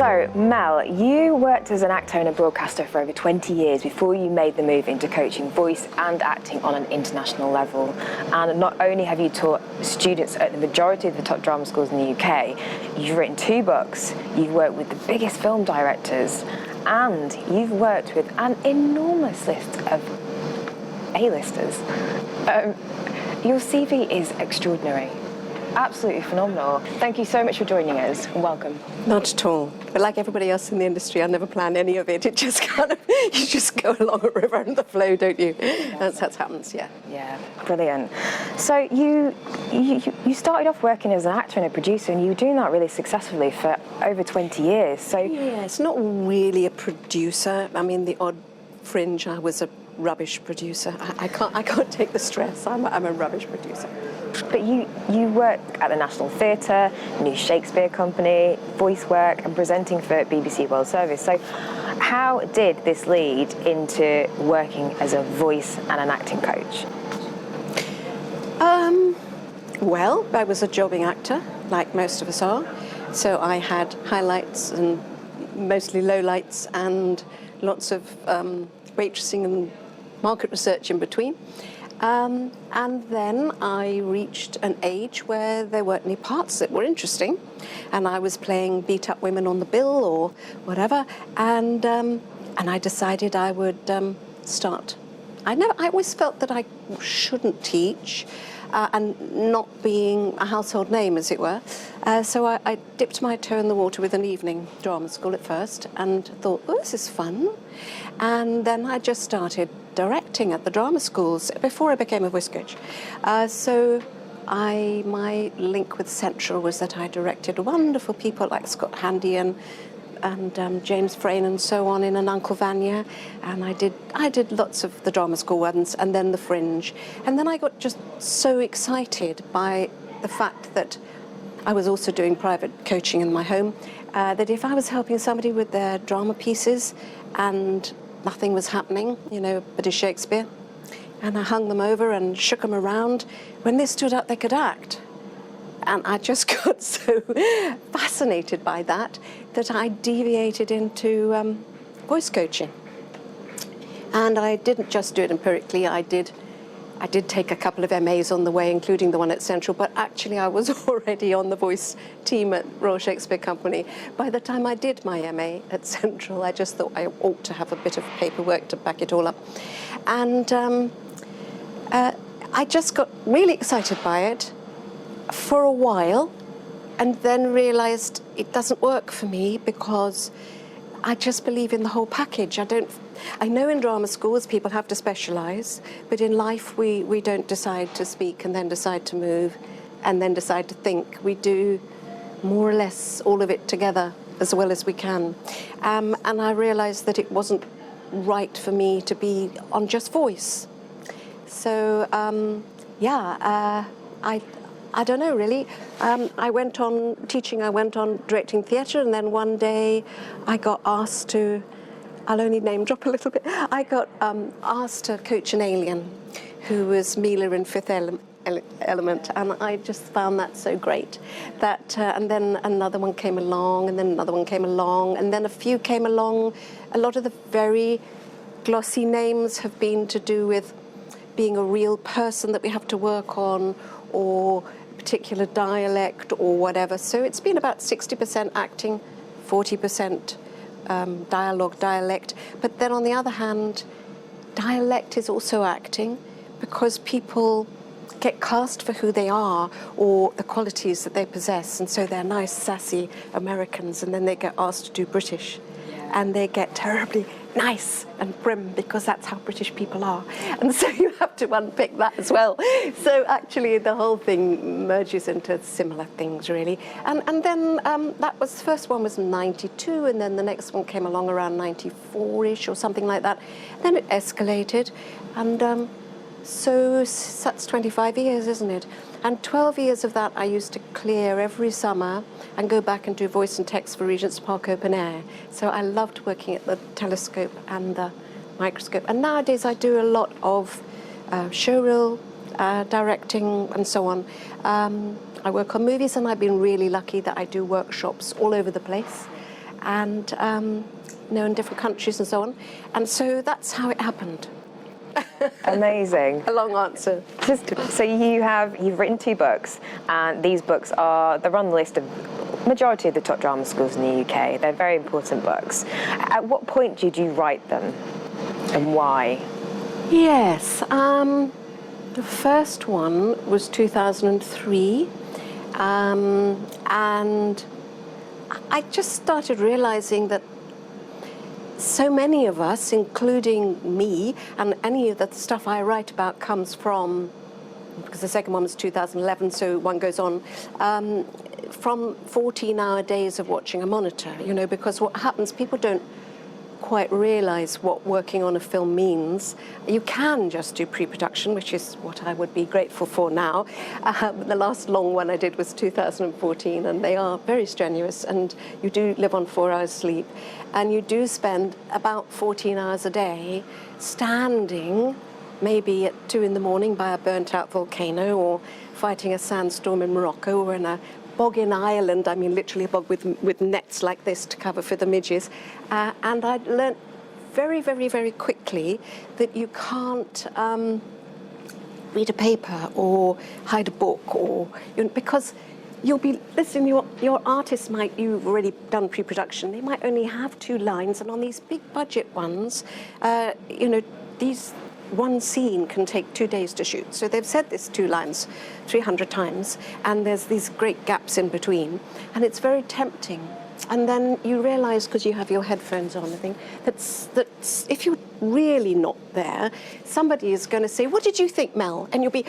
So, Mel, you worked as an actor and a broadcaster for over 20 years before you made the move into coaching voice and acting on an international level. And not only have you taught students at the majority of the top drama schools in the UK, you've written 2 books, you've worked with the biggest film directors, and you've worked with an enormous list of A-listers. Your CV is extraordinary. Absolutely phenomenal. Thank you so much for joining us. Welcome. Not at all. But like everybody else in the industry, I never plan any of it. It just kind of, you just go along a river and the flow, don't you? That's how it happens, yeah. Yeah, brilliant. So you started off working as an actor and a producer, and you were doing that really successfully for over 20 years. So yeah, it's not really a producer. I mean, the odd fringe, I was a rubbish producer. I can't take the stress. I'm a rubbish producer. But you work at the National Theatre, New Shakespeare Company, voice work and presenting for BBC World Service. So how did this lead into working as a voice and an acting coach? Well, I was a jobbing actor, like most of us are. So I had highlights and mostly lowlights and lots of waitressing and market research in between. And then I reached an age where there weren't any parts that were interesting, and I was playing beat-up women on the bill or whatever, and I decided I would start. I always felt that I shouldn't teach, and not being a household name, as it were. So I dipped my toe in the water with an evening drama school at first, and thought, oh, this is fun. And then I just started directing at the drama schools before I became a voice coach. So my link with Central was that I directed wonderful people like Scott Handy and James Frayne and so on in An Uncle Vanya, and I did lots of the drama school ones, and then the Fringe, and then I got just so excited by the fact that I was also doing private coaching in my home, that if I was helping somebody with their drama pieces and nothing was happening, a bit of Shakespeare, and I hung them over and shook them around, when they stood up they could act. And I just got so fascinated by that I deviated into voice coaching. And I didn't just do it empirically, I did take a couple of MAs on the way, including the one at Central, but actually I was already on the voice team at Royal Shakespeare Company. By the time I did my MA at Central, I just thought I ought to have a bit of paperwork to back it all up. And I just got really excited by it for a while, and then realized it doesn't work for me because I just believe in the whole package. I know in drama schools people have to specialize, but in life we don't decide to speak and then decide to move and then decide to think. We do more or less all of it together as well as we can. And I realized that it wasn't right for me to be on just voice. So I don't know, really. I went on teaching, I went on directing theatre, and then one day I got asked to, I'll only name drop a little bit, I got asked to coach an alien who was Mila in Fifth Element, and I just found that so great. And then another one came along, and then another one came along, and then a few came along. A lot of the very glossy names have been to do with being a real person that we have to work on, or particular dialect or whatever. So it's been about 60% acting, 40% dialect. But then on the other hand, dialect is also acting, because people get cast for who they are or the qualities that they possess, and so they're nice, sassy Americans, and then they get asked to do British. And they get terribly nice and prim, because that's how British people are. And so you have to unpick that as well. So actually the whole thing merges into similar things, really. And then that was, the first one was 92, and then the next one came along around 94-ish or something like that. Then it escalated, and so that's 25 years, isn't it? And 12 years of that I used to clear every summer and go back and do voice and text for Regent's Park Open Air. So I loved working at the telescope and the microscope. And nowadays I do a lot of showreel directing and so on. I work on movies, and I've been really lucky that I do workshops all over the place. and in different countries and so on. And so that's how it happened. Amazing. A long answer. So you've written 2 books, and these books they're on the list of majority of the top drama schools in the UK. They're very important books. At what point did you write them, and why? Yes, the first one was 2003, and I just started realizing that so many of us, including me, and any of the stuff I write about comes from, because the second one was 2011, so one goes on, from 14-hour days of watching a monitor, because what happens, people don't quite realize what working on a film means. You can just do pre-production, which is what I would be grateful for now. The last long one I did was 2014, and they are very strenuous, and you do live on 4 hours sleep, and you do spend about 14 hours a day standing maybe at 2 in the morning by a burnt-out volcano, or fighting a sandstorm in Morocco, or in a bog in Ireland, I mean literally a bog with nets like this to cover for the midges. And I learnt very, very, very quickly that you can't read a paper or hide a book, or because you'll be listening, your artists you've already done pre-production, they might only have 2 lines, and on these big budget ones, these one scene can take 2 days to shoot. So they've said this 2 lines 300 times, and there's these great gaps in between, and it's very tempting. And then you realise, because you have your headphones on, I think, that if you're really not there, somebody is going to say, "What did you think, Mel?" And you'll be,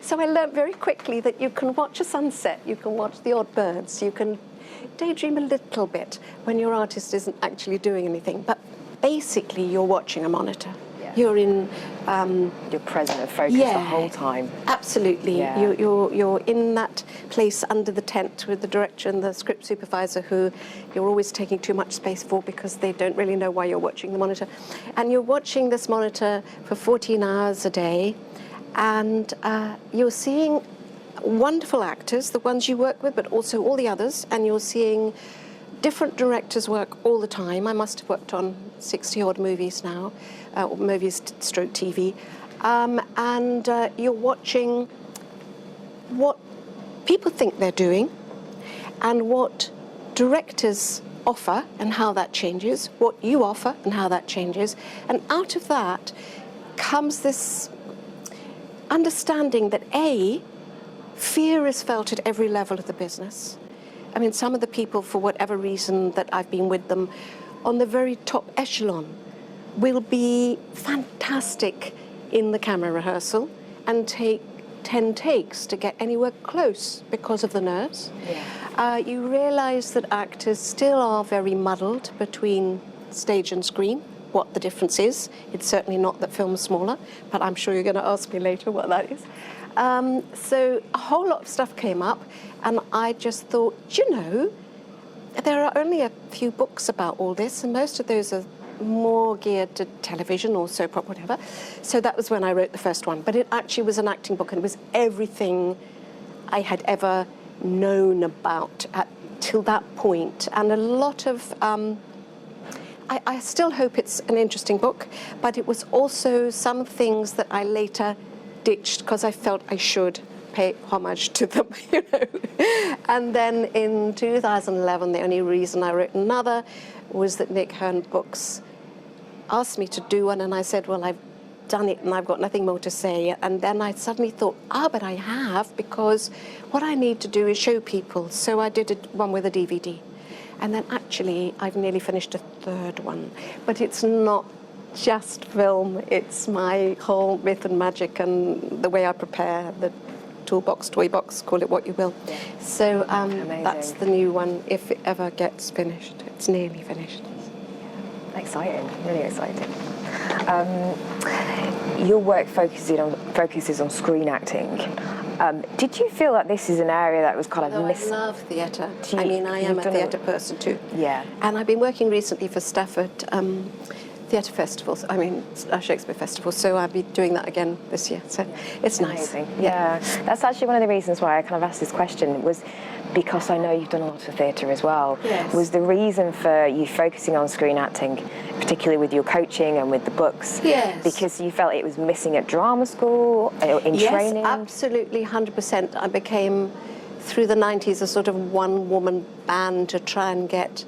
So I learnt very quickly that you can watch a sunset, you can watch the odd birds, you can daydream a little bit when your artist isn't actually doing anything. But basically, you're watching a monitor. Yeah. You're in. You're present and focused the whole time. Absolutely. Yeah. You're in that place under the tent with the director and the script supervisor, who you're always taking too much space for because they don't really know why you're watching the monitor. And you're watching this monitor for 14 hours a day, and you're seeing wonderful actors, the ones you work with, but also all the others, and you're seeing different directors work all the time. I must have worked on 60-odd movies now, movies stroke TV. And you're watching what people think they're doing, and what directors offer and how that changes, what you offer and how that changes. And out of that comes this understanding that fear is felt at every level of the business. I mean, some of the people, for whatever reason that I've been with them, on the very top echelon, will be fantastic in the camera rehearsal and take 10 takes to get anywhere close because of the nerves. Yeah. You realise that actors still are very muddled between stage and screen, what the difference is. It's certainly not that film is smaller, but I'm sure you're going to ask me later what that is. So a whole lot of stuff came up, and I just thought, there are only a few books about all this, and most of those are more geared to television or soap opera, whatever. So that was when I wrote the first one. But it actually was an acting book, and it was everything I had ever known about till that point. And a lot of... I still hope it's an interesting book, but it was also some things that I later ditched because I felt I should pay homage to them, And then in 2011, the only reason I wrote another was that Nick Hearn Books asked me to do one, and I said, well, I've done it and I've got nothing more to say. And then I suddenly thought, but I have, because what I need to do is show people. So I did one with a DVD. And then actually, I've nearly finished a third one. But it's not just film, it's my whole myth and magic and the way I prepare, the toolbox, toy box, call it what you will. Yeah. So that's the new one, if it ever gets finished. It's nearly finished. Yeah. Exciting, really exciting. Your work focuses on screen acting. Did you feel like this is an area that was kind of missing? I love theatre. I am a theatre person too. Yeah. And I've been working recently for Stafford theatre festivals, Shakespeare Festival, so I'll be doing that again this year, so it's nice. Amazing. Yeah, that's actually one of the reasons why I kind of asked this question, was because I know you've done a lot of theatre as well. Yes. Was the reason for you focusing on screen acting, particularly with your coaching and with the books, Yes. because you felt it was missing at drama school, in training? Yes, absolutely, 100%. I became, through the 90s, a sort of one-woman band to try and get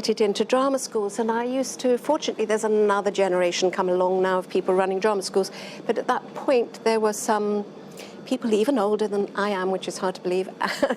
it into drama schools. And I used to, fortunately, there's another generation come along now of people running drama schools. But at that point, there were some people even older than I am, which is hard to believe,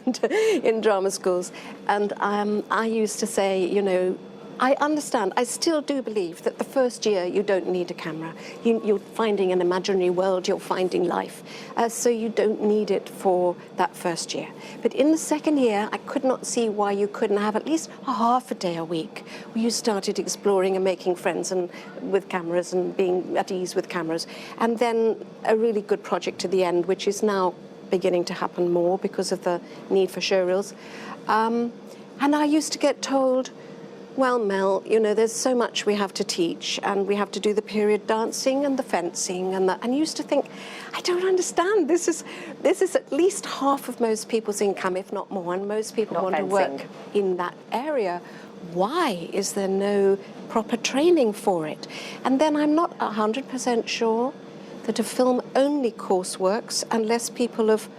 and in drama schools. And I used to say, you know, I understand, I still do believe that the first year you don't need a camera. You're finding an imaginary world, you're finding life. So you don't need it for that first year. But in the second year, I could not see why you couldn't have at least a half a day a week where you started exploring and making friends and with cameras and being at ease with cameras. And then a really good project at the end, which is now beginning to happen more because of the need for showreels. And I used to get told, well, Mel, you know, there's so much we have to teach, and we have to do the period dancing and the fencing and that. And I used to think, I don't understand. This is at least half of most people's income, if not more, and most people want to work in that area. Why is there no proper training for it? And then I'm not 100% sure that a film-only course works unless people have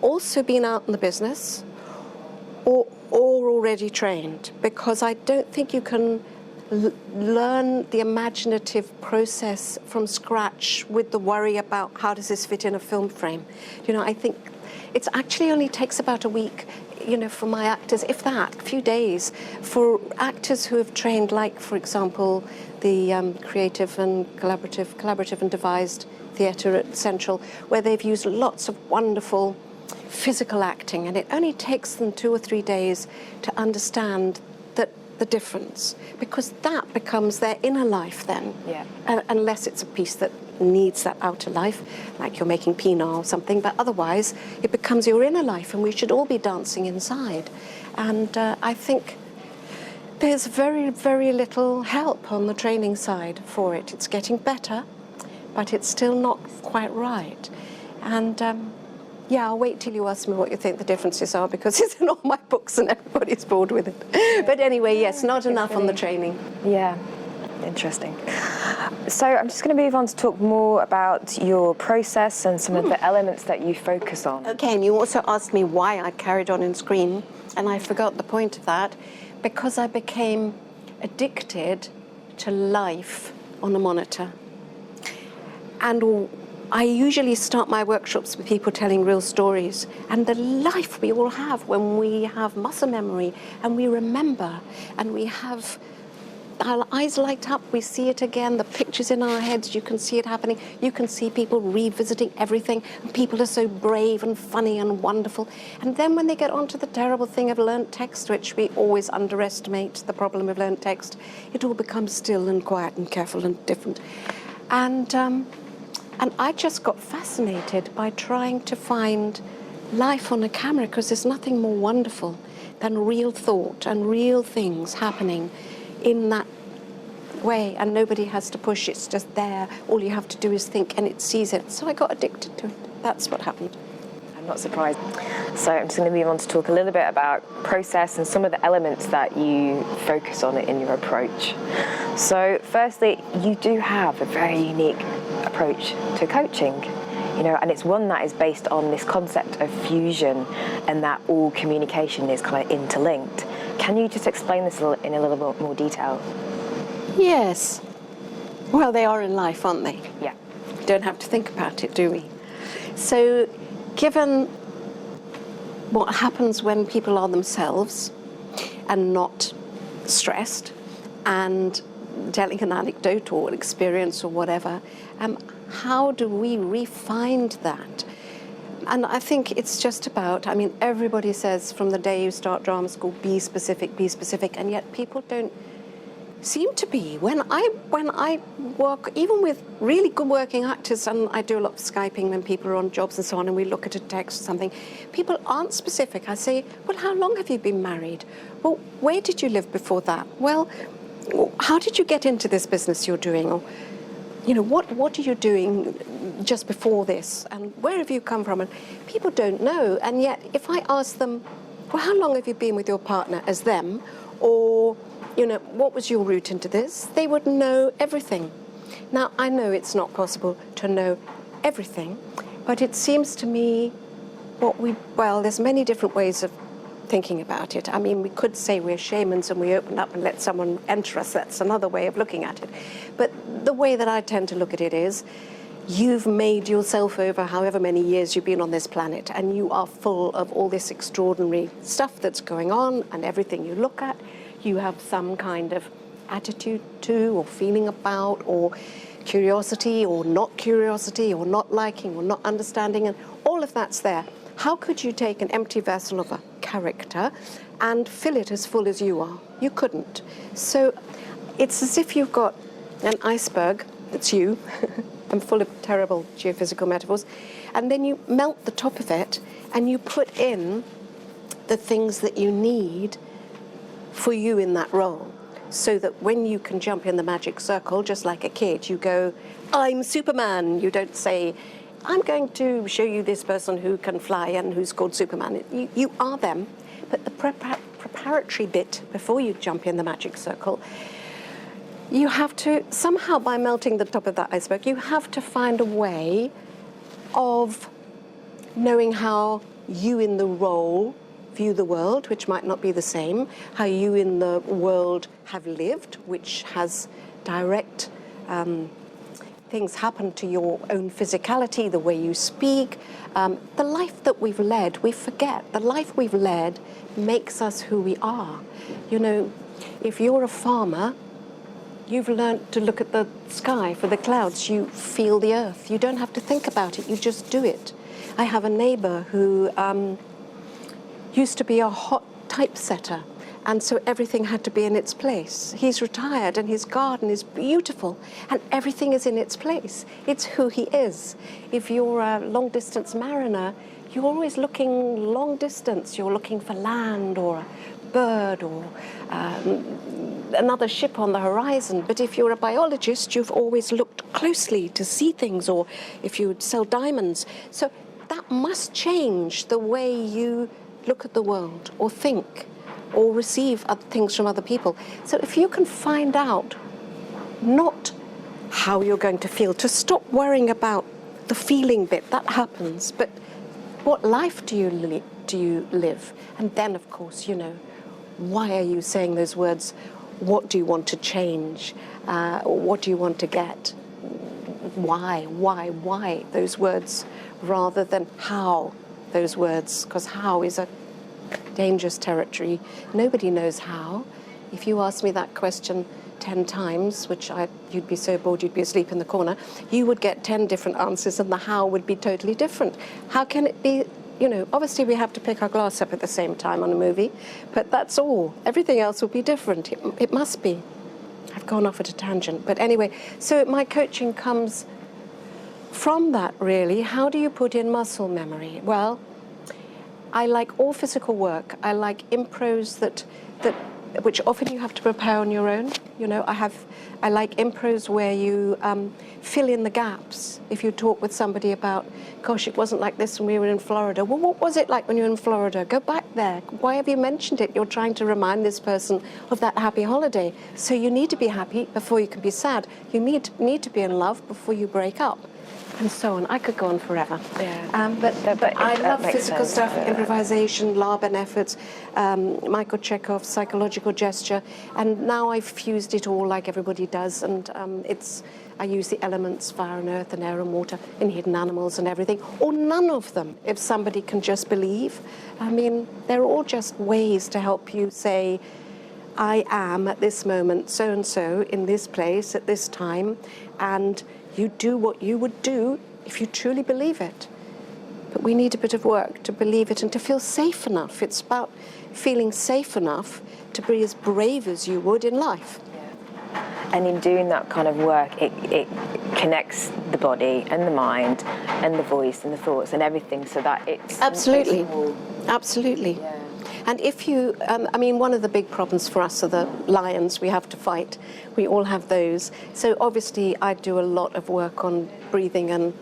also been out in the business or already trained, because I don't think you can learn the imaginative process from scratch with the worry about how does this fit in a film frame. You know, I think it actually only takes about a week, you know, for my actors, if that, a few days, for actors who have trained, like, for example, the creative and collaborative and devised theatre at Central, where they've used lots of wonderful physical acting, and it only takes them 2 or 3 days to understand that the difference, because that becomes their inner life then. Yeah. Unless it's a piece that needs that outer life, like you're making Pinot or something, but otherwise it becomes your inner life, and we should all be dancing inside. And I think there's very, very little help on the training side for it. It's getting better, but it's still not quite right. And yeah, I'll wait till you ask me what you think the differences are, because it's in all my books and everybody's bored with it. But anyway, yes, not enough on the training. Yeah, interesting. So I'm just going to move on to talk more about your process and some of the elements that you focus on. Okay, and you also asked me why I carried on in screen, and I forgot the point of that, because I became addicted to life on a monitor. And I usually start my workshops with people telling real stories, and the life we all have when we have muscle memory and we remember and we have our eyes light up, we see it again, the pictures in our heads, you can see it happening, you can see people revisiting everything, and people are so brave and funny and wonderful. And then when they get onto the terrible thing of learnt text, which we always underestimate the problem of learnt text, it all becomes still and quiet and careful and different. And I just got fascinated by trying to find life on a camera, because there's nothing more wonderful than real thought and real things happening in that way, and nobody has to push, it's just there. All you have to do is think and it sees it. So I got addicted to it. That's what happened. I'm not surprised. So I'm just going to move on to talk a little bit about process and some of the elements that you focus on in your approach. So firstly, you do have a very unique approach to coaching, you know, and it's one that is based on this concept of fusion and that all communication is kind of interlinked. Can you just explain this in a little bit more detail? Yes. Well, they are in life, aren't they? Yeah. We don't have to think about it, do we? So, given what happens when people are themselves and not stressed and telling an anecdote or an experience or whatever, how do we refine that? And I think it's just about, I mean, everybody says from the day you start drama school, be specific, and yet people don't seem to be. When I work, even with really good working actors, and I do a lot of Skyping when people are on jobs and so on, and we look at a text or something, people aren't specific. I say, well, how long have you been married? Well, where did you live before that? Well, how did you get into this business you're doing? Or, what are you doing just before this? And where have you come from? And people don't know. And yet, if I ask them, well, how long have you been with your partner as them? Or, what was your route into this? They would know everything. Now, I know it's not possible to know everything, but it seems to me there's many different ways of thinking about it. I mean, we could say we're shamans and we open up and let someone enter us. That's another way of looking at it. But the way that I tend to look at it is, you've made yourself over however many years you've been on this planet, and you are full of all this extraordinary stuff that's going on, and everything you look at, you have some kind of attitude to, or feeling about, or curiosity, or not liking, or not understanding, and all of that's there. How could you take an empty vessel of a character and fill it as full as you are? You couldn't. So it's as if you've got an iceberg, that's you. I'm full of terrible geophysical metaphors. And then you melt the top of it and you put in the things that you need for you in that role. So that when you can jump in the magic circle, just like a kid, you go, I'm Superman. You don't say, I'm going to show you this person who can fly and who's called Superman. You are them, but the preparatory bit before you jump in the magic circle, you have to, somehow by melting the top of that iceberg, you have to find a way of knowing how you in the role view the world, which might not be the same, how you in the world have lived, which has direct things happen to your own physicality, the way you speak. The life that we've led, we forget. The life we've led makes us who we are. If you're a farmer, you've learnt to look at the sky for the clouds. You feel the earth. You don't have to think about it. You just do it. I have a neighbour who used to be a hot typesetter, and so everything had to be in its place. He's retired and his garden is beautiful and everything is in its place. It's who he is. If you're a long-distance mariner, you're always looking long distance. You're looking for land or a bird or another ship on the horizon. But if you're a biologist, you've always looked closely to see things, or if you sell diamonds. So that must change the way you look at the world or think or receive other things from other people. So if you can find out not how you're going to feel, to stop worrying about the feeling bit, that happens, but what life do you live? And then, of course, why are you saying those words? What do you want to change? What do you want to get? Why those words rather than how those words? Because how is a dangerous territory. Nobody knows how. If you asked me that question 10 times, which you'd be so bored you'd be asleep in the corner, you would get 10 different answers and the how would be totally different. How can it be? Obviously we have to pick our glass up at the same time on a movie, but that's all. Everything else will be different. It must be. I've gone off at a tangent. But anyway, so my coaching comes from that, really. How do you put in muscle memory? Well, I like all physical work. I like impros which often you have to prepare on your own. I like impros where you fill in the gaps. If you talk with somebody about, gosh, it wasn't like this when we were in Florida. Well, what was it like when you were in Florida? Go back there. Why have you mentioned it? You're trying to remind this person of that happy holiday. So you need to be happy before you can be sad. You need to be in love before you break up. And so on. I could go on forever. Yeah. But I love physical stuff, improvisation, Laban efforts, Michael Chekhov's psychological gesture, and now I've fused it all like everybody does, and I use the elements, fire and earth and air and water, and hidden animals and everything, or none of them, if somebody can just believe. I mean, they're all just ways to help you say, I am at this moment so-and-so in this place at this time, and you do what you would do if you truly believe it. But we need a bit of work to believe it and to feel safe enough. It's about feeling safe enough to be as brave as you would in life. Yeah. And in doing that kind of work, it connects the body and the mind and the voice and the thoughts and everything so that it's... Absolutely. Absolutely. Yeah. And if you, I mean, one of the big problems for us are the lions we have to fight. We all have those. So obviously I do a lot of work on breathing and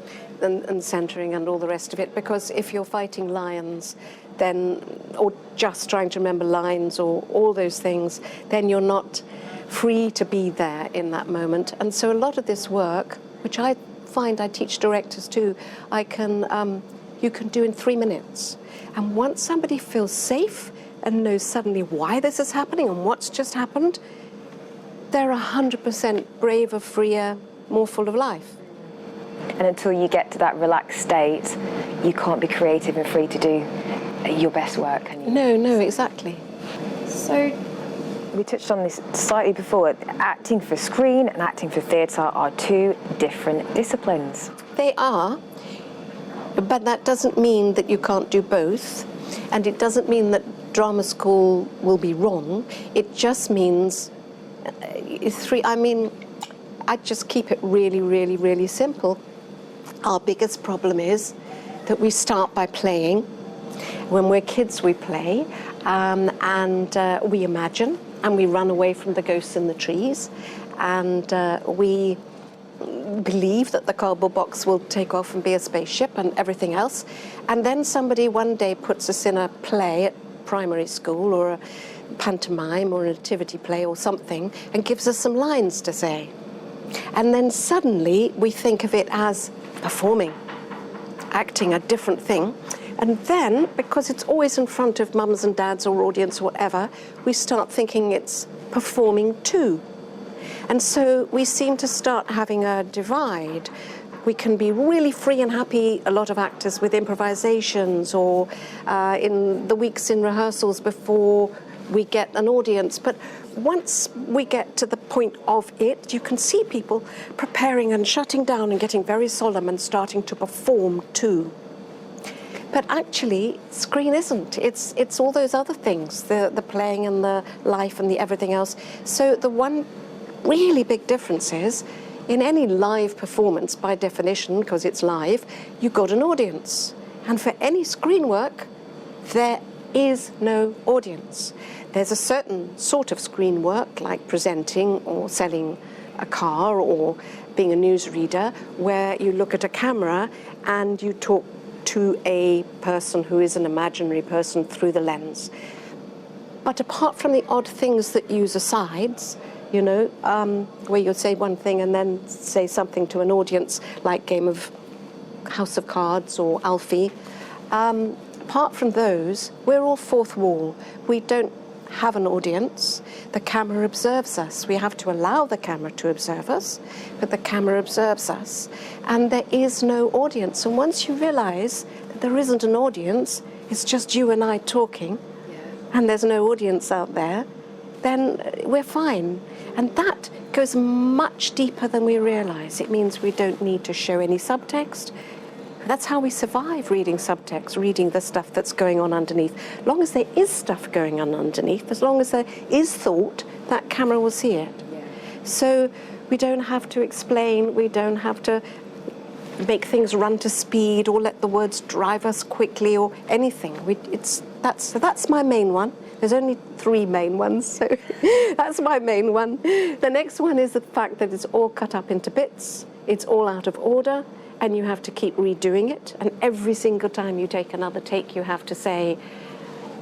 centering and all the rest of it, because if you're fighting lions, then, or just trying to remember lines or all those things, then you're not free to be there in that moment. And so a lot of this work, which I find I teach directors too, you can do in 3 minutes. And once somebody feels safe and knows suddenly why this is happening and what's just happened, they're 100% braver, freer, more full of life. And until you get to that relaxed state, you can't be creative and free to do your best work, can you? No, exactly. So, we touched on this slightly before. Acting for screen and acting for theatre are two different disciplines. They are, but that doesn't mean that you can't do both, and it doesn't mean that drama school will be wrong. It just means I just keep it really, really, really simple. Our biggest problem is that we start by playing. When we're kids, we play, and we imagine, and we run away from the ghosts in the trees, and we believe that the cardboard box will take off and be a spaceship and everything else. And then somebody one day puts us in a play at primary school, or a pantomime or a nativity play or something, and gives us some lines to say. And then suddenly we think of it as performing, acting, a different thing. And then, because it's always in front of mums and dads or audience or whatever, we start thinking it's performing too. And so we seem to start having a divide. We can be really free and happy, a lot of actors, with improvisations or in the weeks in rehearsals before we get an audience. But once we get to the point of it, you can see people preparing and shutting down and getting very solemn and starting to perform too. But actually, screen isn't. It's all those other things, the playing and the life and the everything else. So the one really big difference is, in any live performance, by definition, because it's live, you've got an audience. And for any screen work, there is no audience. There's a certain sort of screen work, like presenting or selling a car or being a newsreader, where you look at a camera and you talk to a person who is an imaginary person through the lens. But apart from the odd things that use asides, you know, where you'll say one thing and then say something to an audience, like game of House of Cards or Alfie, apart from those, we're all fourth wall. We don't have an audience. The camera observes us. We have to allow the camera to observe us, but the camera observes us. And there is no audience. And once you realize that there isn't an audience, it's just you and I talking, and there's no audience out there, then we're fine. And that goes much deeper than we realize. It means we don't need to show any subtext. That's how we survive, reading subtext, reading the stuff that's going on underneath. As long as there is stuff going on underneath, as long as there is thought, that camera will see it. Yeah. So we don't have to explain, we don't have to make things run to speed or let the words drive us quickly or anything. That's my main one. There's only 3 main ones, so that's my main one. The next one is the fact that it's all cut up into bits, it's all out of order, and you have to keep redoing it. And every single time you take another take, you have to say,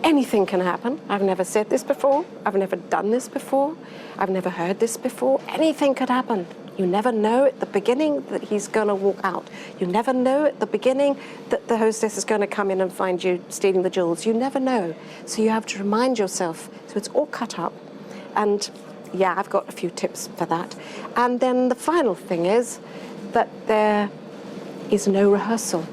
anything can happen. I've never said this before. I've never done this before. I've never heard this before. Anything could happen. You never know at the beginning that he's going to walk out. You never know at the beginning that the hostess is going to come in and find you stealing the jewels. You never know. So you have to remind yourself. So it's all cut up. And yeah, I've got a few tips for that. And then the final thing is that there is no rehearsal.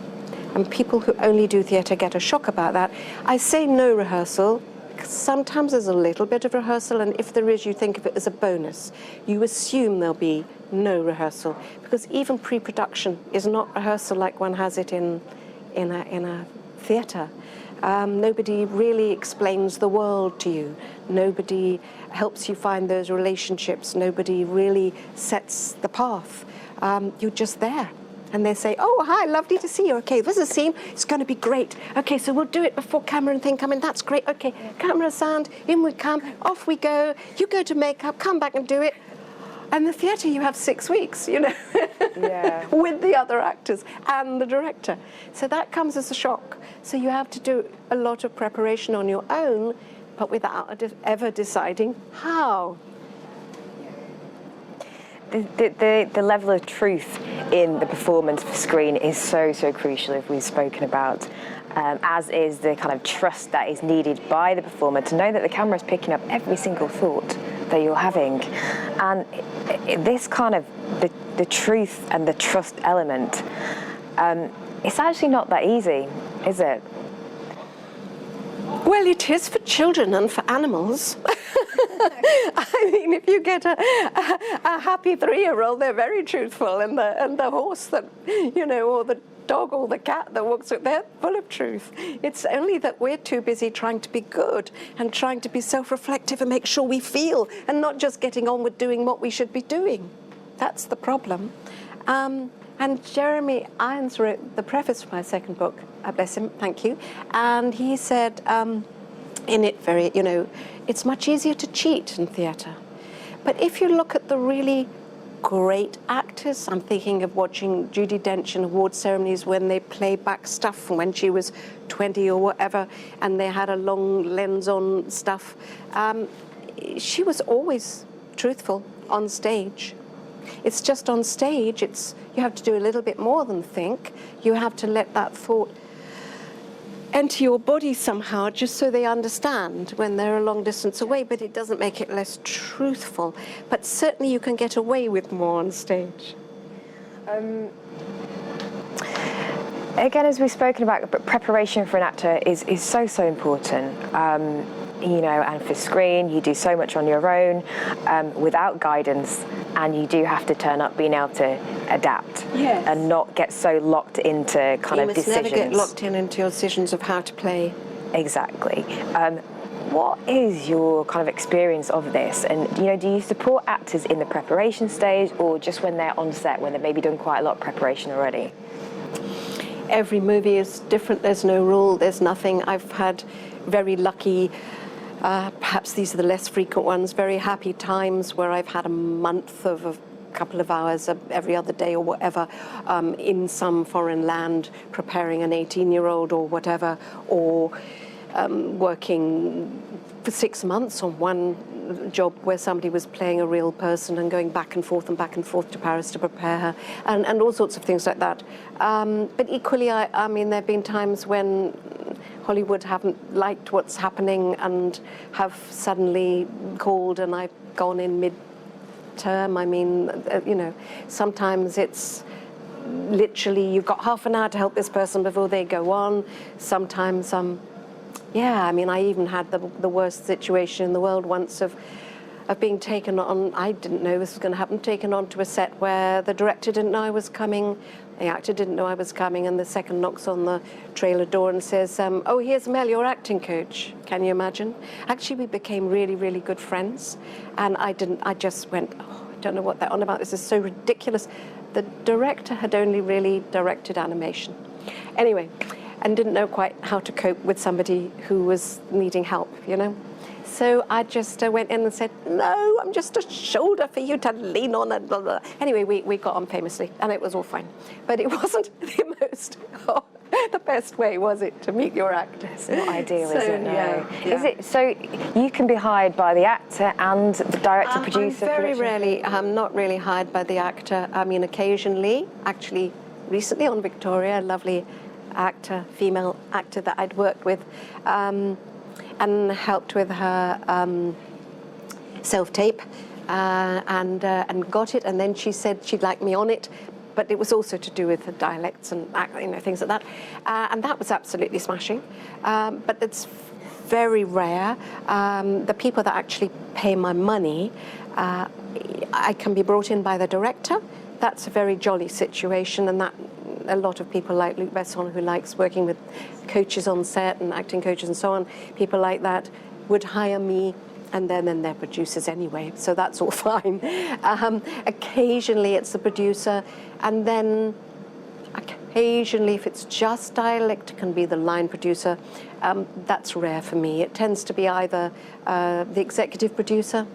And people who only do theatre get a shock about that. I say no rehearsal because sometimes there's a little bit of rehearsal, and if there is, you think of it as a bonus. You assume there'll be no rehearsal, because even pre-production is not rehearsal like one has it in a theatre. Nobody really explains the world to you. Nobody helps you find those relationships. Nobody really sets the path. You're just there. And they say, oh, hi, lovely to see you. Okay, this is a scene. It's going to be great. Okay, so we'll do it before camera and thing come in. That's great. Okay, camera, sound, in we come, off we go. You go to makeup, come back and do it. And the theatre, you have 6 weeks, you know, with the other actors and the director. So that comes as a shock. So you have to do a lot of preparation on your own, but without ever deciding how. The level of truth in the performance for screen is so crucial, as we've spoken about, as is the kind of trust that is needed by the performer to know that the camera is picking up every single thought that you're having. And this kind of, the truth and the trust element, it's actually not that easy, is it? Well, it is for children and for animals. I mean, if you get a happy 3-year-old, they're very truthful, and the horse that, you know, or the dog or the cat that walks with, they're full of truth. It's only that we're too busy trying to be good and trying to be self-reflective and make sure we feel, and not just getting on with doing what we should be doing. That's the problem. And Jeremy Irons wrote the preface for my second book, bless him, thank you, and he said in it very, you know, it's much easier to cheat in theatre. But if you look at the really great actors, I'm thinking of watching Judi Dench in award ceremonies when they play back stuff from when she was 20 or whatever, and they had a long lens on stuff. She was always truthful on stage. It's just on stage, you have to do a little bit more than think. You have to let that thought enter your body somehow, just so they understand when they're a long distance away, but it doesn't make it less truthful. But certainly you can get away with more on stage. Again, as we've spoken about, preparation for an actor is so important. You know, and for screen, you do so much on your own without guidance, and you do have to turn up being able to adapt and not get so locked into kind of decisions. You must never get locked into your decisions of how to play. Exactly. What is your kind of experience of this? And, you know, do you support actors in the preparation stage, or just when they're on set, when they've maybe done quite a lot of preparation already? Every movie is different. There's no rule. There's nothing. I've had very lucky, perhaps these are the less frequent ones, very happy times where I've had a month of a couple of hours every other day or whatever in some foreign land preparing an 18-year-old or whatever, or working for 6 months on one job where somebody was playing a real person and going back and forth to Paris to prepare her, and all sorts of things like that. But equally, I mean, there have been times when Hollywood haven't liked what's happening and have suddenly called, and I've gone in mid-term. I mean, you know, sometimes it's literally you've got half an hour to help this person before they go on. Sometimes, yeah, I mean, I even had the worst situation in the world once of being taken on. I didn't know this was going to happen. Taken on to a set where the director didn't know I was coming, the actor didn't know I was coming, and the second knocks on the trailer door and says, "Oh, here's Mel, your acting coach." Can you imagine? Actually, we became really, really good friends, and I just went, "Oh, I don't know what they're on about. This is so ridiculous." The director had only really directed animation. Anyway, and didn't know quite how to cope with somebody who was needing help, you know. So I just went in and said, "No, I'm just a shoulder for you to lean on," and blah, blah. Anyway, we got on famously, and it was all fine. But it wasn't the best way, was it, to meet your actor? It's not ideal, so, is it? No. Yeah. Is it so? You can be hired by the actor and the director, producer. I'm very rarely. I'm not really hired by the actor. I mean, occasionally. Actually, recently on Victoria, a lovely actor, female actor that I'd worked with, and helped with her self-tape, and got it. And then she said she'd like me on it, but it was also to do with the dialects and things like that. And that was absolutely smashing. But it's very rare. The people that actually pay my money, I can be brought in by the director. That's a very jolly situation, and that a lot of people like Luc Besson, who likes working with coaches on set and acting coaches and so on, people like that would hire me, and then they're producers anyway, so that's all fine. Occasionally it's the producer, and then Occasionally, if it's just dialect, it can be the line producer. That's rare for me. It tends to be either the executive producer.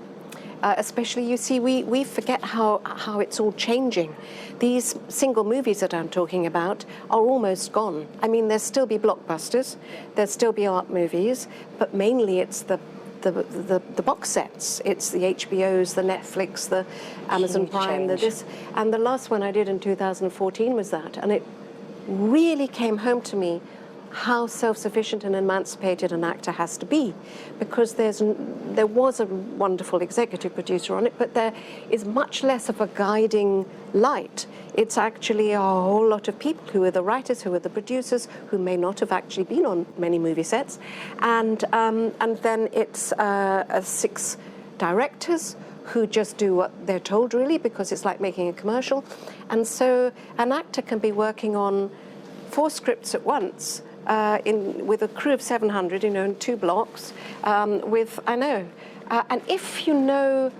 Especially, you see, we forget how it's all changing. These single movies that I'm talking about are almost gone. I mean, there'll still be blockbusters, there'll still be art movies, but mainly it's the box sets. It's the HBOs, the Netflix, the Amazon Prime, the this. And the last one I did in 2014 was that. And it really came home to me how self-sufficient and emancipated an actor has to be, because there was a wonderful executive producer on it, but there is much less of a guiding light. It's actually a whole lot of people who are the writers, who are the producers, who may not have actually been on many movie sets, and then it's 6 directors who just do what they're told, really, because it's like making a commercial. And so an actor can be working on 4 scripts at once, with a crew of 700, in 2 blocks, and if you know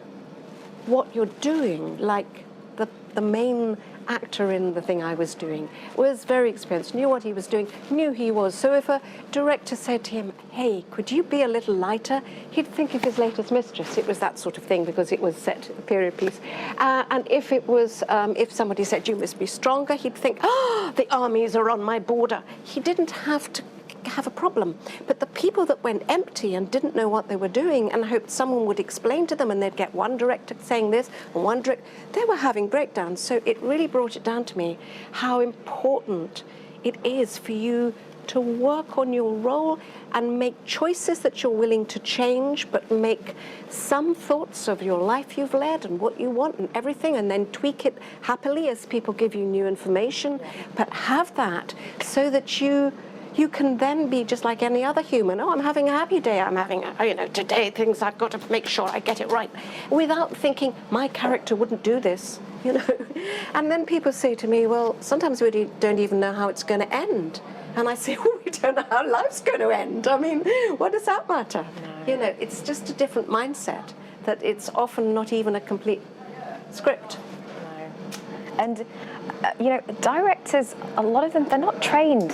what you're doing, like the main actor in the thing I was doing was very experienced, knew what he was doing, knew he was. So if a director said to him, hey, could you be a little lighter? He'd think of his latest mistress. It was that sort of thing, because it was set a period piece. And if it was, if somebody said, you must be stronger, he'd think, the armies are on my border. He didn't have to have a problem. But the people that went empty and didn't know what they were doing and hoped someone would explain to them, and they'd get one director saying this and one director, they were having breakdowns. So it really brought it down to me how important it is for you to work on your role and make choices that you're willing to change, but make some thoughts of your life you've led and what you want and everything, and then tweak it happily as people give you new information. But have that so that you can then be just like any other human. I'm having a happy day. I'm having, today things I've got to make sure I get it right. Without thinking, my character wouldn't do this, And then people say to me, well, sometimes we don't even know how it's going to end. And I say, well, we don't know how life's going to end. I mean, what does that matter? No. It's just a different mindset, that it's often not even a complete script. No. And, directors, a lot of them, they're not trained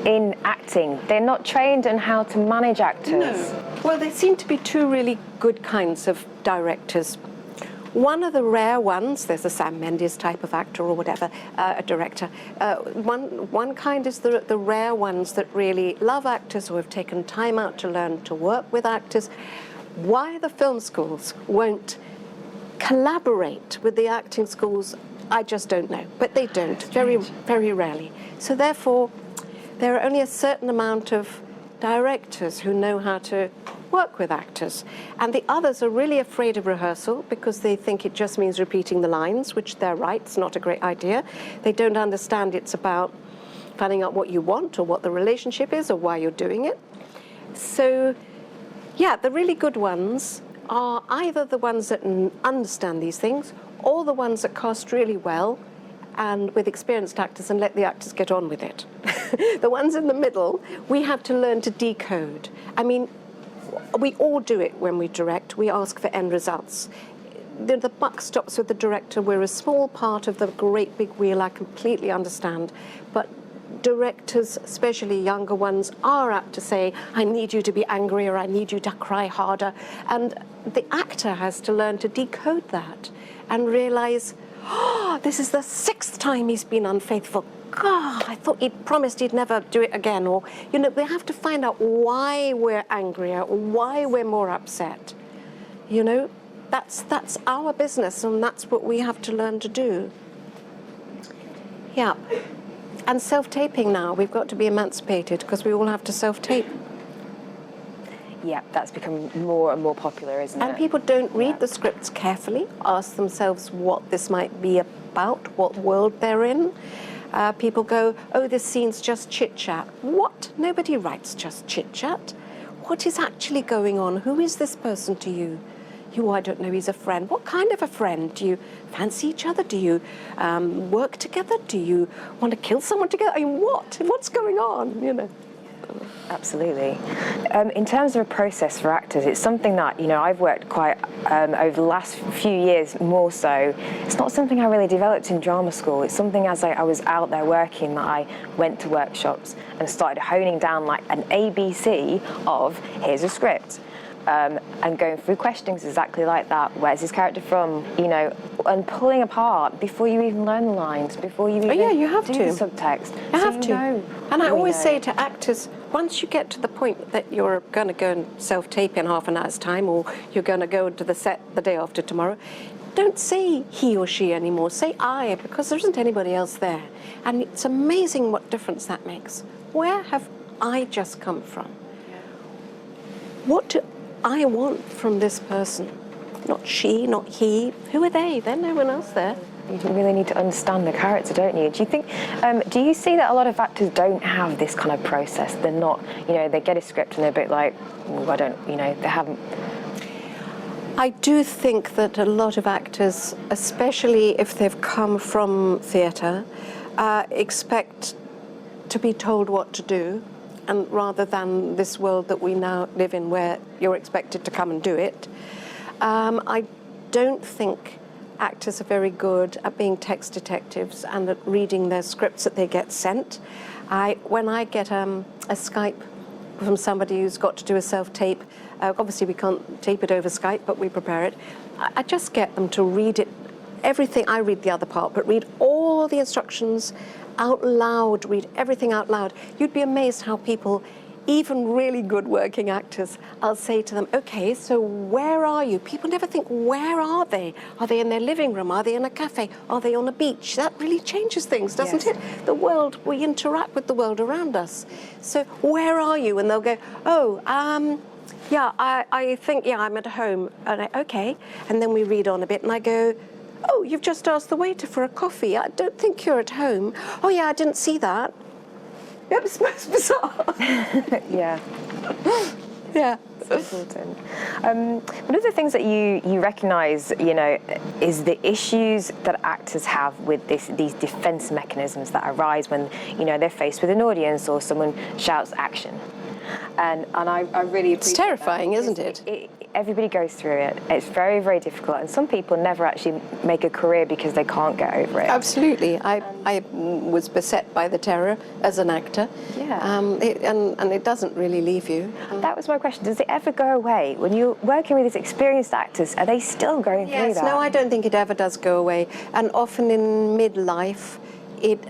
in acting. They're not trained in how to manage actors. No. Well, there seem to be 2 really good kinds of directors. One of the rare ones, there's a Sam Mendes type of actor or whatever, a director. One kind is the rare ones that really love actors or have taken time out to learn to work with actors. Why the film schools won't collaborate with the acting schools, I just don't know. But they don't, very, very rarely. So therefore, there are only a certain amount of directors who know how to work with actors. And the others are really afraid of rehearsal because they think it just means repeating the lines, which they're right, it's not a great idea. They don't understand it's about finding out what you want or what the relationship is or why you're doing it. So, yeah, the really good ones are either the ones that understand these things or the ones that cast really well and with experienced actors and let the actors get on with it. The ones in the middle, we have to learn to decode. I mean, we all do it when we direct. We ask for end results. The buck stops with the director. We're a small part of the great big wheel, I completely understand. But directors, especially younger ones, are apt to say, I need you to be angrier, I need you to cry harder. And the actor has to learn to decode that and realize, this is the 6th time he's been unfaithful. God, I thought he'd promised he'd never do it again. Or, we have to find out why we're angrier, or why we're more upset. That's our business, and that's what we have to learn to do. Yeah. And self-taping now, we've got to be emancipated because we all have to self-tape. Yeah, that's become more and more popular, isn't it? And people don't read the scripts carefully, ask themselves what this might be about, what world they're in. People go, oh, this scene's just chit-chat. What? Nobody writes just chit-chat. What is actually going on? Who is this person to you? I don't know, he's a friend. What kind of a friend? Do you fancy each other? Do you work together? Do you want to kill someone together? I mean, what? What's going on, Absolutely. In terms of a process for actors, it's something that, I've worked quite, over the last few years more so. It's not something I really developed in drama school. It's something as I was out there working that I went to workshops and started honing down like an ABC of, here's a script. And going through questions exactly like that. Where's this character from? And pulling apart before you even learn the lines, before you even you have do to. the subtext. You have to. And I always say to actors, once you get to the point that you're going to go and self-tape in half an hour's time, or you're going to go to the set the day after tomorrow, don't say he or she anymore. Say I, because there isn't anybody else there. And it's amazing what difference that makes. Where have I just come from? What do I want from this person? Not she, not he. Who are they? There's no one else there. You really need to understand the character, don't you? Do you think? Do you see that a lot of actors don't have this kind of process? They're not, they get a script and they're a bit like, I don't, they haven't. I do think that a lot of actors, especially if they've come from theatre, expect to be told what to do, and rather than this world that we now live in where you're expected to come and do it. I don't think actors are very good at being text detectives and at reading their scripts that they get sent. When I get a Skype from somebody who's got to do a self-tape, obviously we can't tape it over Skype, but we prepare it. I just get them to read it, everything. I read the other part, but read all the instructions out loud, read everything out loud. You'd be amazed how people, even really good working actors, I'll say to them, okay, so where are you? People never think, where are they? Are they in their living room? Are they in a cafe? Are they on a beach? That really changes things, doesn't it? The world, we interact with the world around us. So where are you? And they'll go, I think, I'm at home. And okay. And then we read on a bit and I go, oh, you've just asked the waiter for a coffee. I don't think you're at home. Oh, yeah, I didn't see that. Yep, it's most bizarre. Yeah. Yeah. It's important. One of the things that you recognise, is the issues that actors have with these defence mechanisms that arise when, they're faced with an audience or someone shouts action. And I really appreciate It's terrifying, that, isn't it? Everybody goes through it. It's very, very difficult. And some people never actually make a career because they can't get over it. Absolutely. I was beset by the terror as an actor. Yeah. And it doesn't really leave you. That was my question. Does it ever go away? When you're working with these experienced actors, are they still going through that? No, I don't think it ever does go away. And often in midlife, it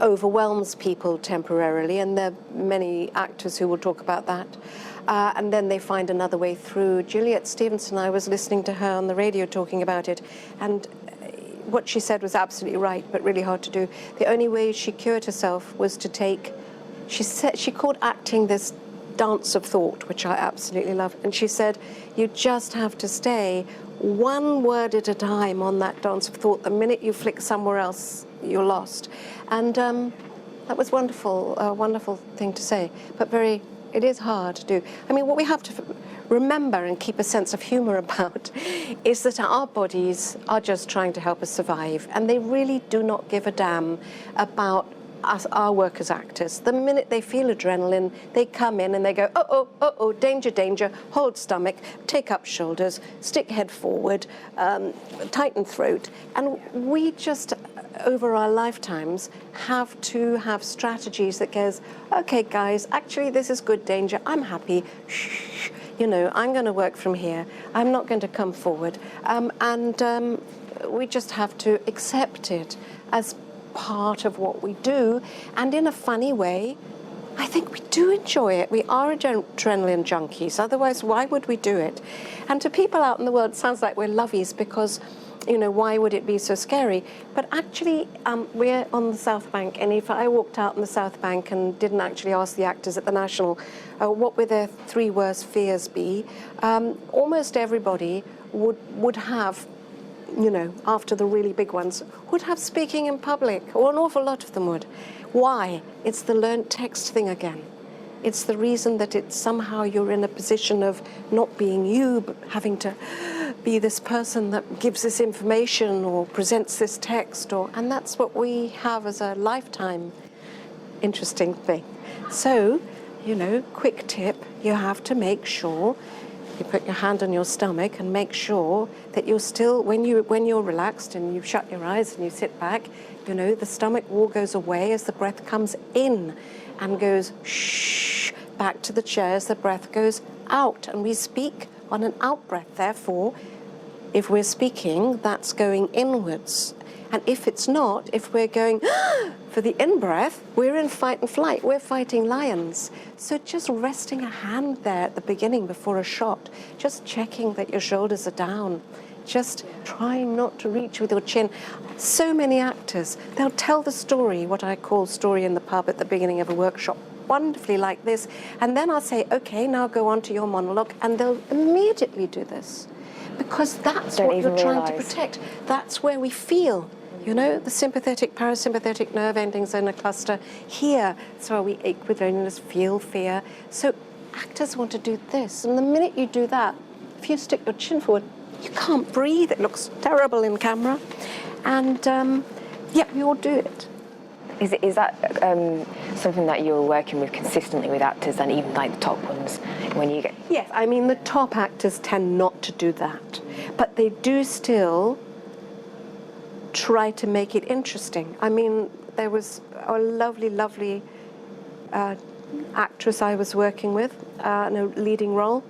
overwhelms people temporarily, and there are many actors who will talk about that. And then they find another way through. Juliet Stevenson, I was listening to her on the radio talking about it, and what she said was absolutely right, but really hard to do. The only way she cured herself was to take, she called acting this dance of thought, which I absolutely love. And she said, you just have to stay one word at a time on that dance of thought. The minute you flick somewhere else, you're lost. And that was wonderful, a wonderful thing to say, but it is hard to do. I mean, what we have to remember and keep a sense of humour about is that our bodies are just trying to help us survive, and they really do not give a damn about us, our work as actors. The minute they feel adrenaline, they come in and they go, oh, danger, danger, hold stomach, take up shoulders, stick head forward, tighten throat. And we just, over our lifetimes, have to have strategies that goes, okay, guys, actually, this is good danger. I'm happy. Shh, I'm going to work from here. I'm not going to come forward. We just have to accept it as part of what we do, and in a funny way, I think we do enjoy it. We are adrenaline junkies, otherwise why would we do it? And to people out in the world, it sounds like we're lovies because, why would it be so scary? But actually, we're on the South Bank, and if I walked out on the South Bank and didn't actually ask the actors at the National what would their 3 worst fears be, almost everybody would have, after the really big ones, would have speaking in public, or an awful lot of them would. Why? It's the learnt text thing again. It's the reason that it's somehow you're in a position of not being you, but having to be this person that gives this information or presents this text, and that's what we have as a lifetime interesting thing. So, you know, quick tip, you have to make sure you put your hand on your stomach and make sure that you're still, when you're relaxed and you shut your eyes and you sit back, you know, the stomach wall goes away as the breath comes in and goes shh back to the chair as the breath goes out. And we speak on an out breath. Therefore, if we're speaking, that's going inwards. And if it's not, if we're going for the in-breath, we're in fight and flight. We're fighting lions. So just resting a hand there at the beginning before a shot, just checking that your shoulders are down, just trying not to reach with your chin. So many actors, they'll tell the story, what I call story in the pub at the beginning of a workshop, wonderfully like this. And then I'll say, okay, now go on to your monologue. And they'll immediately do this. Because that's what you're trying to protect. That's where we feel. You know, the sympathetic, parasympathetic nerve endings in a cluster here. So we ache with loneliness, feel fear. So actors want to do this. And the minute you do that, if you stick your chin forward, you can't breathe. It looks terrible in camera. And yeah, we all do it. Is that something that you're working with consistently with actors and even like the top ones when you get... Yes, I mean, the top actors tend not to do that. But they do still try to make it interesting. I mean, there was a lovely, lovely actress I was working with in a leading role,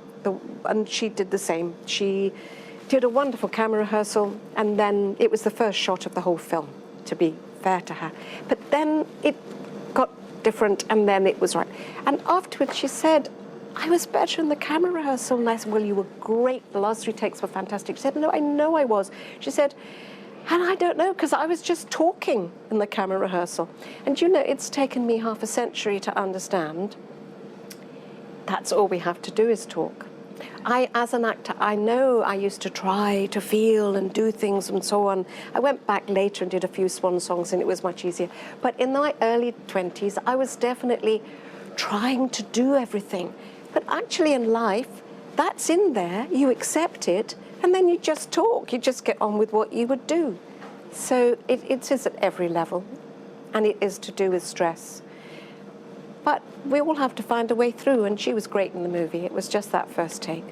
and she did the same. She did a wonderful camera rehearsal, and then it was the first shot of the whole film, to be fair to her. But then it got different, and then it was right. And afterwards she said, I was better in the camera rehearsal. And I said, well, you were great. The last 3 takes were fantastic. She said, no, I know I was. She said, and I don't know, because I was just talking in the camera rehearsal. And you know, it's taken me half a century to understand that's all we have to do is talk. As an actor, I know I used to try to feel and do things and so on. I went back later and did a few swan songs, and it was much easier. But in my early 20s, I was definitely trying to do everything. But actually in life, that's in there, you accept it, and then you just talk. You just get on with what you would do. So it is at every level, and it is to do with stress. But we all have to find a way through, and she was great in the movie. It was just that first take.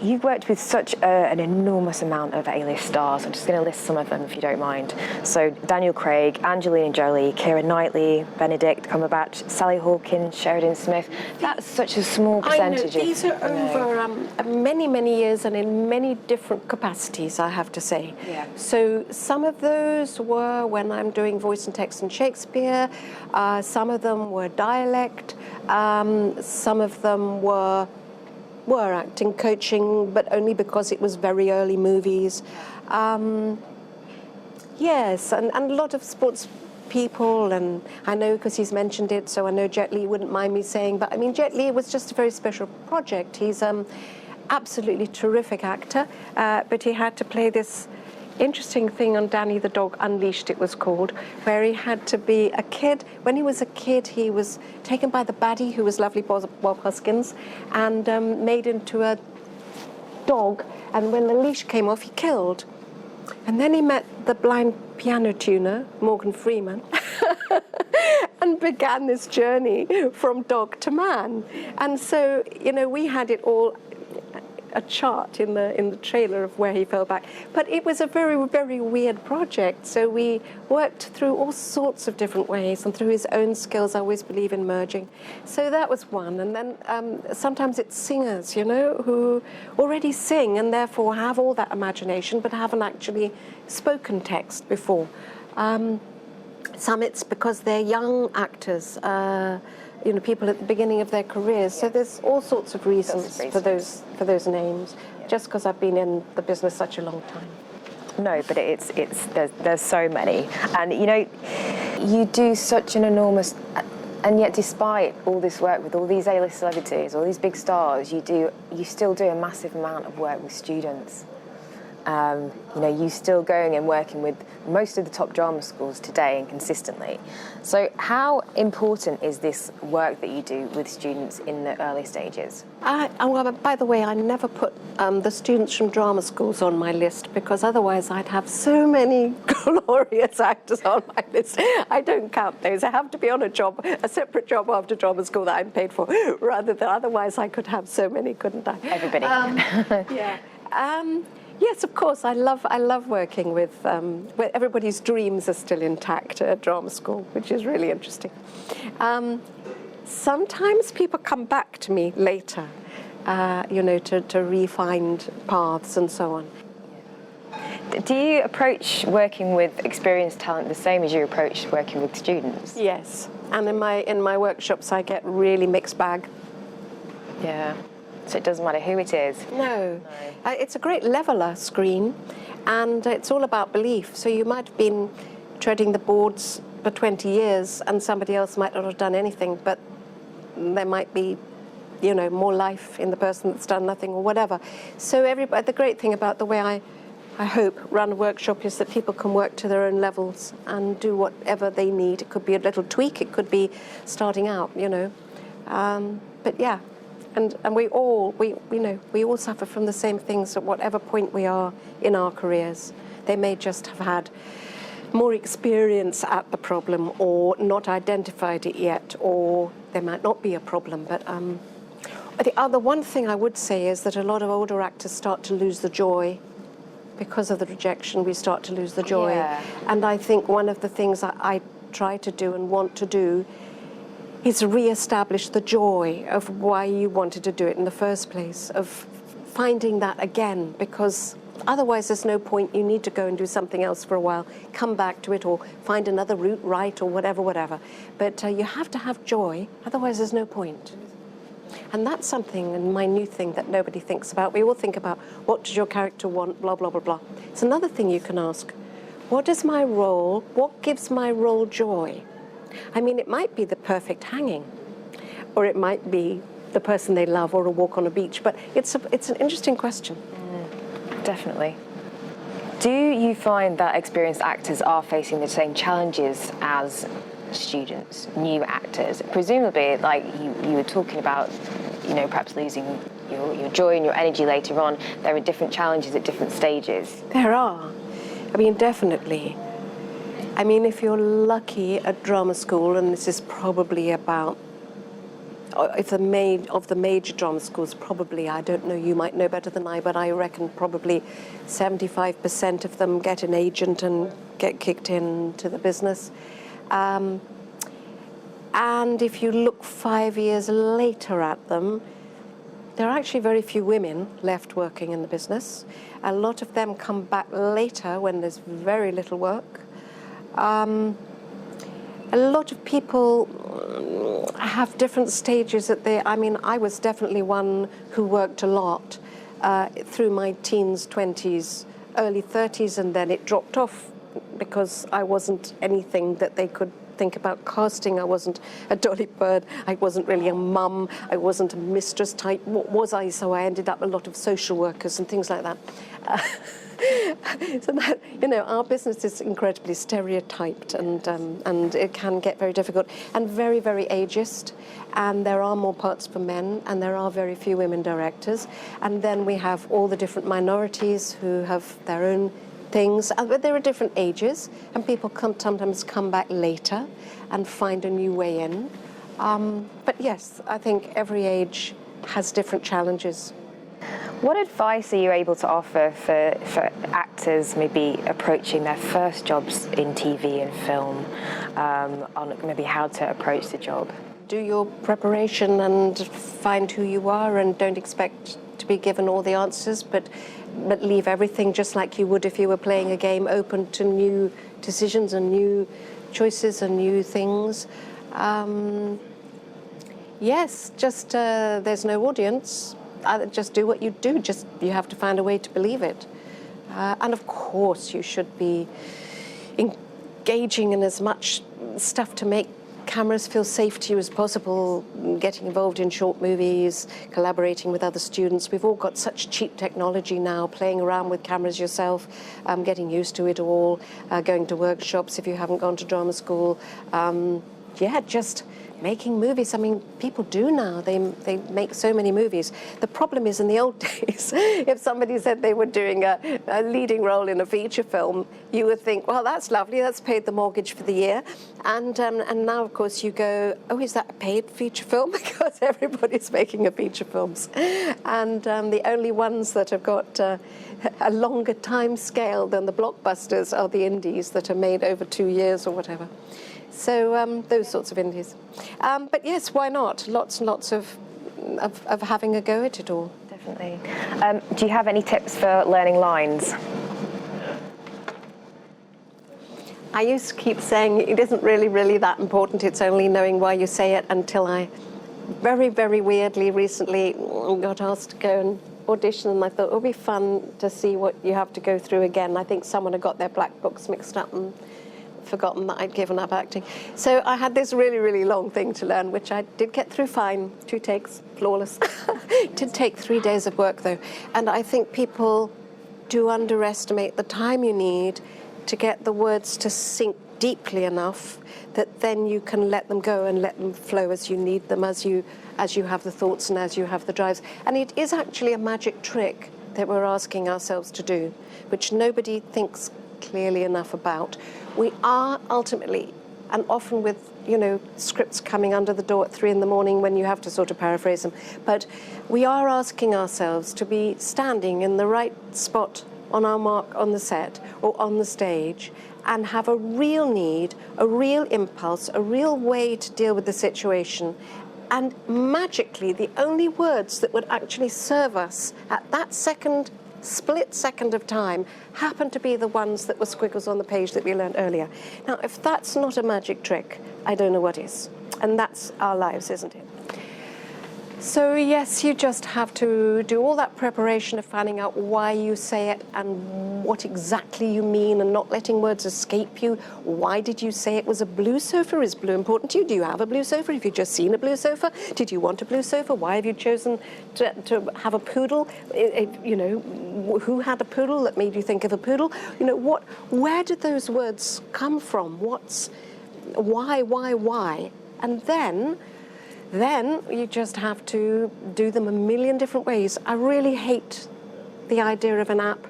You've worked with such an enormous amount of A-list stars. I'm just going to list some of them, if you don't mind. So Daniel Craig, Angelina Jolie, Keira Knightly, Benedict Cumberbatch, Sally Hawkins, Sheridan Smith. That's such a small percentage. I know. These are over many, many years and in many different capacities, I have to say. Yeah. So some of those were when I'm doing voice and text in Shakespeare. Some of them were dialect. Some of them were acting coaching, but only because it was very early movies. Yes, and a lot of sports people, and I know because he's mentioned it, so I know Jet Li wouldn't mind me saying, but I mean, Jet Li was just a very special project. He's absolutely terrific actor, but he had to play this interesting thing on Danny the Dog Unleashed, it was called, where he had to be a kid. When he was a kid, he was taken by the baddie, who was lovely Bob Hoskins, and made into a dog. And when the leash came off, he killed. And then he met the blind piano tuner, Morgan Freeman, and began this journey from dog to man. And so, you know, we had it all, a chart in the trailer of where he fell back. But it was a very, very weird project. So we worked through all sorts of different ways, and through his own skills, I always believe in merging. So that was one. And then sometimes it's singers, you know, who already sing and therefore have all that imagination, but haven't actually spoken text before. Some it's because they're young actors, you know, people at the beginning of their careers. So there's all sorts of reasons for those names, just because I've been in the business such a long time. No, but there's so many, and you know, you do such an enormous, and yet despite all this work with all these A-list celebrities, all these big stars, you still do a massive amount of work with students. you still going and working with most of the top drama schools today and consistently. So how important is this work that you do with students in the early stages? By the way, I never put the students from drama schools on my list, because otherwise I'd have so many glorious actors on my list. I don't count those. I have to be on a separate job after drama school that I'm paid for, rather than otherwise I could have so many, couldn't I? Everybody. Yeah. Yes, of course. I love working with where everybody's dreams are still intact at drama school, which is really interesting. Sometimes people come back to me later, to refine paths and so on. Do you approach working with experienced talent the same as you approach working with students? Yes, and in my workshops I get really mixed bag. Yeah. So it doesn't matter who it is? No. It's a great leveler screen, and it's all about belief. So you might have been treading the boards for 20 years and somebody else might not have done anything, but there might be, more life in the person that's done nothing or whatever. So the great thing about the way I hope run a workshop is that people can work to their own levels and do whatever they need. It could be a little tweak, it could be starting out, But yeah. And we all suffer from the same things at whatever point we are in our careers. They may just have had more experience at the problem or not identified it yet, or there might not be a problem. But the one thing I would say is that a lot of older actors start to lose the joy. Because of the rejection, we start to lose the joy. Yeah. And I think one of the things I try to do and want to do is re-establish the joy of why you wanted to do it in the first place, of finding that again, because otherwise there's no point. You need to go and do something else for a while, come back to it, or find another route right, or whatever. But you have to have joy, otherwise there's no point. And that's something, and my new thing that nobody thinks about. We all think about, what does your character want, blah, blah, blah, blah. It's another thing you can ask. What gives my role joy? I mean, it might be the perfect hanging, or it might be the person they love, or a walk on a beach, but it's an interesting question. Definitely. Do you find that experienced actors are facing the same challenges as students, new actors? Presumably, like you were talking about, perhaps losing your joy and your energy later on, there are different challenges at different stages. There are. I mean, definitely. I mean, if you're lucky at drama school, and this is probably about, of the major drama schools, probably, I don't know, you might know better than I, but I reckon probably 75% of them get an agent and get kicked into the business. And if you look 5 years later at them, there are actually very few women left working in the business. A lot of them come back later when there's very little work. A lot of people have different stages I was definitely one who worked a lot through my teens, 20s, early 30s, and then it dropped off because I wasn't anything that they could think about casting. I wasn't a Dolly Bird. I wasn't really a mum. I wasn't a mistress type. What was I? So I ended up a lot of social workers and things like that. So that, our business is incredibly stereotyped, and it can get very difficult and very, very ageist. And there are more parts for men, and there are very few women directors. And then we have all the different minorities who have their own things, but there are different ages, and people sometimes come back later and find a new way in. But yes, I think every age has different challenges. What advice are you able to offer for actors maybe approaching their first jobs in TV and film, on maybe how to approach the job? Do your preparation and find who you are, and don't expect to be given all the answers, but leave everything just like you would if you were playing a game, open to new decisions and new choices and new things. Yes, just there's no audience. Just do what you do. You have to find a way to believe it. And of course, you should be engaging in as much stuff to make cameras feel safe to you as possible, getting involved in short movies, collaborating with other students. We've all got such cheap technology now, playing around with cameras yourself, getting used to it all, going to workshops if you haven't gone to drama school. Just making movies. I mean, people do now. They make so many movies. The problem is, in the old days, if somebody said they were doing a leading role in a feature film, you would think, well, that's lovely. That's paid the mortgage for the year. And now, of course, you go, oh, is that a paid feature film? Because everybody's making a feature films. And the only ones that have got a longer time scale than the blockbusters are the indies that are made over 2 years or whatever. So those sorts of indies. But yes, why not? Lots and lots of having a go at it all. Definitely. Do you have any tips for learning lines? I used to keep saying it isn't really that important. It's only knowing why you say it, until I very, very weirdly recently got asked to go and audition, and I thought it would be fun to see what you have to go through again. I think someone had got their black books mixed up and forgotten that I'd given up acting. So I had this really, really long thing to learn, which I did get through fine, 2 takes, flawless. It did take 3 days of work, though. And I think people do underestimate the time you need to get the words to sink deeply enough that then you can let them go and let them flow as you need them, as you have the thoughts and as you have the drives. And it is actually a magic trick that we're asking ourselves to do, which nobody thinks clearly enough about. We are ultimately, and often with, scripts coming under the door at 3 a.m. when you have to sort of paraphrase them, but we are asking ourselves to be standing in the right spot on our mark on the set or on the stage and have a real need, a real impulse, a real way to deal with the situation. And magically, the only words that would actually serve us at that split second of time happen to be the ones that were squiggles on the page that we learned earlier. Now, if that's not a magic trick, I don't know what is. And that's our lives, isn't it? So yes, you just have to do all that preparation of finding out why you say it and what exactly you mean, and not letting words escape you. Why did you say it was a blue sofa? Is blue important to you? Do you have a blue sofa? Have you just seen a blue sofa? Did you want a blue sofa? Why have you chosen to have a poodle? Who had a poodle that made you think of a poodle? Where did those words come from? Why? And then you just have to do them a million different ways. I really hate the idea of an app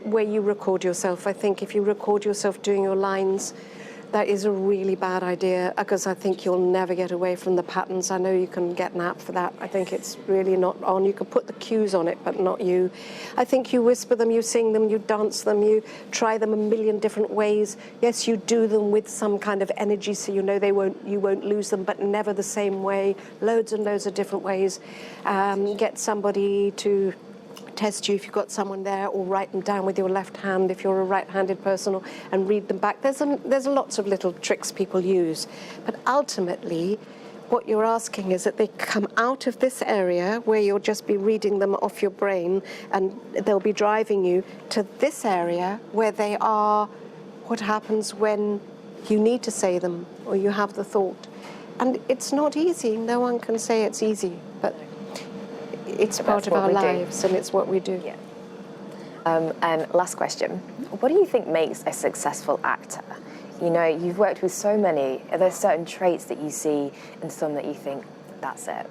where you record yourself. I think if you record yourself doing your lines, that is a really bad idea, because I think you'll never get away from the patterns. I know you can get an app for that. I think it's really not on. You can put the cues on it, but not you. I think you whisper them, you sing them, you dance them, you try them a million different ways. Yes, you do them with some kind of energy so you know you won't lose them, but never the same way. Loads and loads of different ways. Get somebody to test you if you've got someone there, or write them down with your left hand if you're a right-handed person, and read them back. There's lots of little tricks people use, but ultimately what you're asking is that they come out of this area where you'll just be reading them off your brain, and they'll be driving you to this area where they are what happens when you need to say them or you have the thought. And it's not easy. No one can say it's easy, but it's part of our lives, and it's what we do. Yeah. And last question. What do you think makes a successful actor? You've worked with so many. Are there certain traits that you see in some that you think, that's it?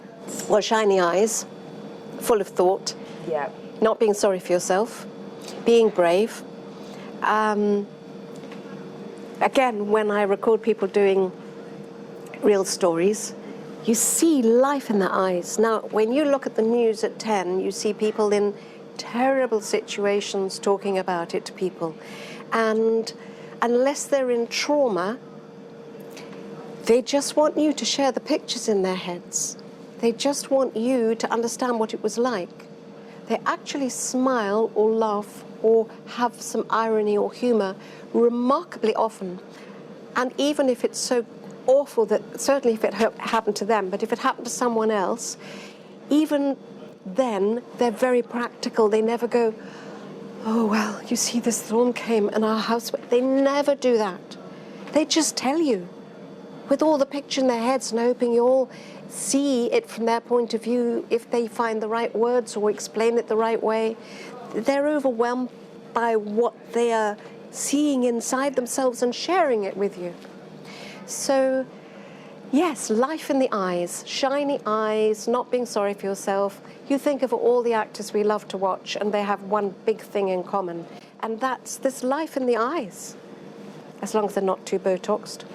Well, shiny eyes, full of thought. Yeah. Not being sorry for yourself, being brave. Again, when I record people doing real stories, you see life in their eyes. Now, when you look at the news at 10, you see people in terrible situations talking about it to people. And unless they're in trauma, they just want you to share the pictures in their heads. They just want you to understand what it was like. They actually smile or laugh or have some irony or humor remarkably often. And even if it's so awful that, certainly if it happened to them, but if it happened to someone else, even then they're very practical. They never go, oh, well, you see, this storm came and our house. They never do that. They just tell you. with all the picture in their heads and hoping you all see it from their point of view, if they find the right words or explain it the right way. They're overwhelmed by what they are seeing inside themselves and sharing it with you. So, yes, life in the eyes, shiny eyes, not being sorry for yourself. You think of all the actors we love to watch, and they have one big thing in common, and that's this life in the eyes, as long as they're not too Botoxed.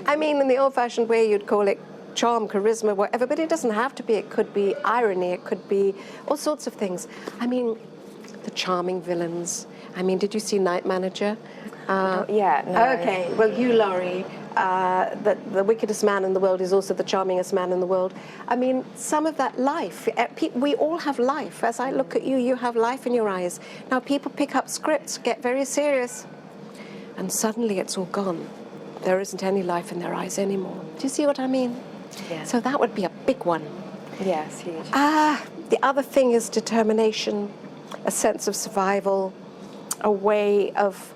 I mean, in the old-fashioned way, you'd call it charm, charisma, whatever, but it doesn't have to be. It could be irony, it could be all sorts of things. I mean, the charming villains. I mean, did you see Night Manager? Yeah, no. Okay, well, Hugh Laurie, the wickedest man in the world is also the charmingest man in the world. I mean, some of that life, we all have life. As I look at you, you have life in your eyes. Now, people pick up scripts, get very serious, and suddenly it's all gone. There isn't any life in their eyes anymore. Do you see what I mean? Yeah. So that would be a big one. Yes, huge. The other thing is determination, a sense of survival, a way of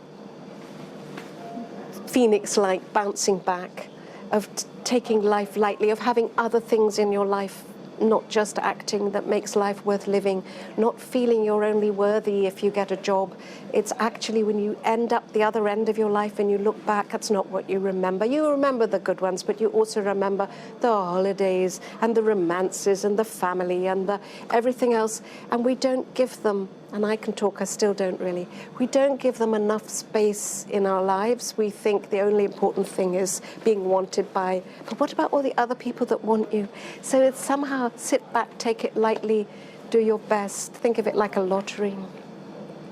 phoenix-like bouncing back, of taking life lightly, of having other things in your life, not just acting, that makes life worth living, not feeling you're only worthy if you get a job. It's actually when you end up the other end of your life and you look back, that's not what you remember. You remember the good ones, but you also remember the holidays and the romances and the family and the everything else. And we don't give them, and I can talk, I still don't really, we don't give them enough space in our lives. We think the only important thing is being wanted by, but what about all the other people that want you? So it's somehow sit back, take it lightly, do your best, think of it like a lottery.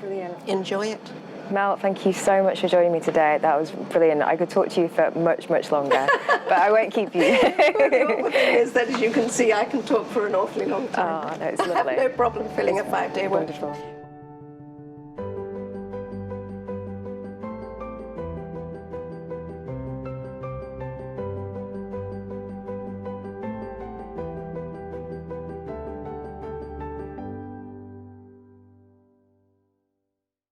Brilliant. Enjoy it. Mel, thank you so much for joining me today. That was brilliant. I could talk to you for much, much longer, but I won't keep you. The awful thing is that, as you can see, I can talk for an awfully long time. Oh, no, it's I have lovely. no problem filling a 5-day work. Wonderful.